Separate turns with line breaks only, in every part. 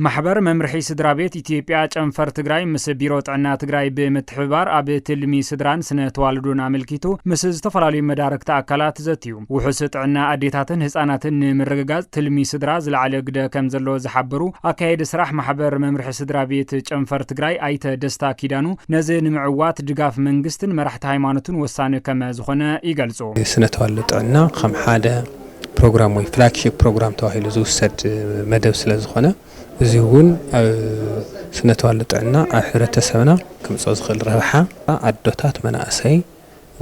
محبر ممرحي سدرابيت إثيوبيا جنفر تግራይ مس بيرو ጥዕና ትግራይ بمتحبار ኣብ ትልሚ ስድራን ስነ ተዋልዶን አመልኪቱ ምስ ዝተፈላለዩ መዳርክቲ አካላት ዘትዩ ውሑስ ጥዕና አዴታትን ህፃናትን ንምርግጋዝ ትልሚ ስድራ ዝለዓለ ግደ ከም ዘሎ ዝሓብሩ አካሄድ ስራሕ ማሕበር መምርሒ ስድራቤት ጨንፈር ትግራይ አይተ ደስታ ኪዳኑ ነዚ ንምዕዋት ድጋፍ መንግስትን መራሕቲ ሃይማኖትን ወሳነ ከም ዝኾነ ይገልጹ
ስነ ተዋልዶ ጥዕና ከም ሓደ ፕሮግራም ወይ ፍላግሺፕ ፕሮግራም ተዋሂሉ ዝውሰድ መደብ ስለ ዝኾነ እዚውን ስነ ተዋልዶ ጥዕና ኣብ ሕብረተሰብና ከምጽኦ ዝኽእል ረብሓ ኣዶታት መናእሰይ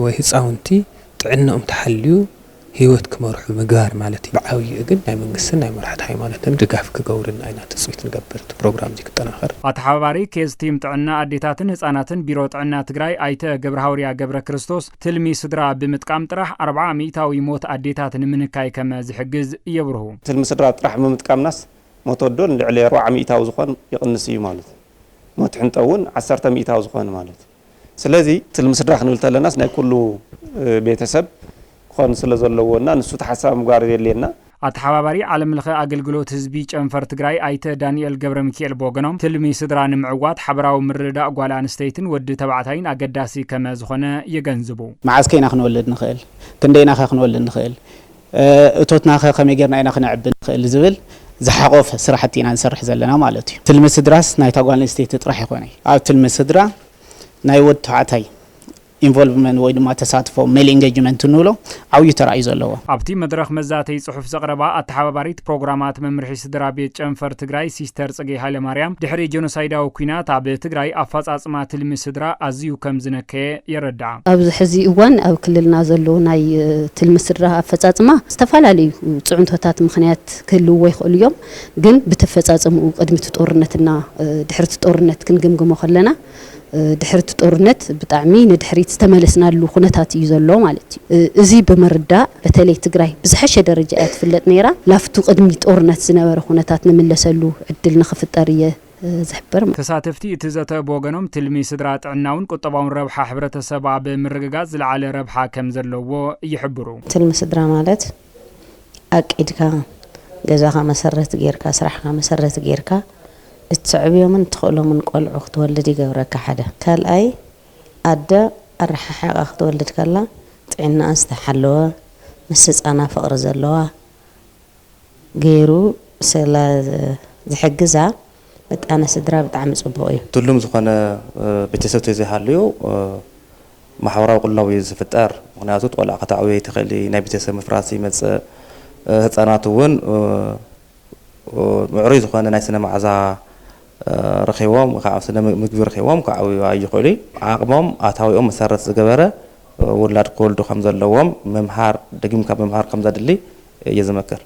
ወይ ህፃውንቲ ጥዕናኦም ተሐልዩ ህይወት ክመርሑ ምግባር ማለት እዩ ብዓብይ ግን ናይ መንግስትን ናይ መራሕቲ ሃይማኖትን ድጋፍ ክገብሩን አይና ተጽዊት ንገብር ፕሮግራም ይክጠናኸር
ኣተሓባባሪ ኬዝ ቲም ጥዕና አዴታትን ህፃናትን ቢሮ ጥዕና ትግራይ አይተ ገብረሃውርያ ገብረ ክርስቶስ ትልሚ ስድራ ብምጥቃም ጥራሕ 40 ሚታዊ ሞት አዴታትን ምንካይ ከመ ዝሕግዝ ይብርሁ
ትልሚ ስድራ ጥራሕ ብምጥቃምናስ ሞተዶን ልዕሊ 40 ሚታው ዝኾን ይቅንስ እዩ ማለት ሞት ሕንጠውን 10 ሚታው ዝኾን ማለት ስለዚህ ትልሚ ስድራ ክንብል ተለናስ ናይ ኩሉ ቤተሰብ ኮን ስለዘለውና ንሱ ተሐሳብ ምጋር የለና
ኣተሓባባሪ ዓለም ለኸ አገልግሎት ህዝቢ ጨንፈር ትግራይ አይተ ዳንኤል ገብረ ሚካኤል ቦገኖም ትልሚ ስድራ ንምዕዋት ሓበራዊ ምርዳእ ጓል አንስተይትን ወዲ ተባዕታይን አገዳሲ ከመ ዝኾነ ይገንዝቡ
ማዓስ ከይና ክንወልድ ንኽእል ክንደይና ክንወልድ ንኽእል እቶትና ከመይ ጌርና ኢና ክንዕብ ንኽእል ዝብል زحقوف سرحتينا نسرح زلنا مالتي تلمس دراس ناي تاغوال استيت طرح يكوني او تلمس درا ناي ود تعتاي involvement ወይ ድማ ተሳትፎ ሜል ኢንጌጅመንት ንብሎ ዓውይ ተራእይ ዘለዎ
ኣብቲ መድረኽ መዛተይ ጽሑፍ ዘቕረባ ኣተሓባባሪት ፕሮግራማት መምርሒ ስድራቤት ጨንፈር ትግራይ ሲስተር ጽጌ ሃይለ ማርያም ድሕሪ ጀኖሳይዳዊ ኩናት ኣብ ትግራይ ኣፈጻጽማ ትልሚ ስድራ ኣዝዩ ከም ዝነከየ ይረዳዕ
ኣብዚ ሕዚ እዋን ኣብ ክልልና ዘሎ ናይ ትልሚ ስድራ ኣፈጻጽማ ዝተፈላለዩ ጽዑንቶታት ምኽንያት ክህልዎ ይኽእሉ እዮም ግን ብተፈጻጽሙ ቅድሚ ጦርነትና ድሕሪ ጦርነት ክንግምግሞ ከለና ድሕሪት ጦርነት ብጣዕሚ ንድሕሪት ዝተመለስናሉ ኩነታት እዩ ዘሎ ማለት እዩ እዚ በመርዳእ በተለይ ትግራይ ብዝሐሸ ደረጃ ያትፍለጥ ነይራ ላፍቱ ቅድሚ ጦርነት ዝነበረ ኩነታት ንምለሰሉ ዕድል ንኽፍጠር እየ ዝሕበር
ተሳተፍቲ እቲ ዘተ ቦገኖም ትልሚ ስድራ ጥዕናውን ቁጠባውን ረብሓ ሕብረተሰብ ኣብ ምርግጋዝ ዝለዓለ ረብሓ ከም ዘለዎ ይሕብሩ
ትልሚ ስድራ ማለት ኣቂድካ ገዛኻ መሰረት ጌርካ ስራሕካ መሰረት ጌርካ እትዕብዮምን ትኽእሎምን ቆልዑ ክትወልድ ይገብረካ ሓደ ካልኣይ ኣደ ኣረሓሓቃ ክትወልድ ከላ ጥዕና ዝተሓለወ ምስ ህፃና ፍቅሪ ዘለዋ ገይሩ ስለ ዝሕግዛ በጣነ ስድራ ብጣዕሚ ጽቡቕ እዩ
ትሉም ዝኾነ ቤተሰብ ተዘይሃልዩ ማሕበራዊ ቁልናዊ ዝፍጠር ምክንያቱ ቆልዓ ከተዕብይ ትኽእል ናይ ቤተሰብ ምፍራስ ይመጽእ ህፃናት እውን ምዕሩይ ዝኾነ ናይ ስነ መዓዛ رخيوام وخاصة مقبل رخيوام كعوي يقولي عقبهم أتاويهم مسارة الجبرة ولاد كل دو خمسة لوام ممهار دقيم كم ممهار خمسة دلي يزمكر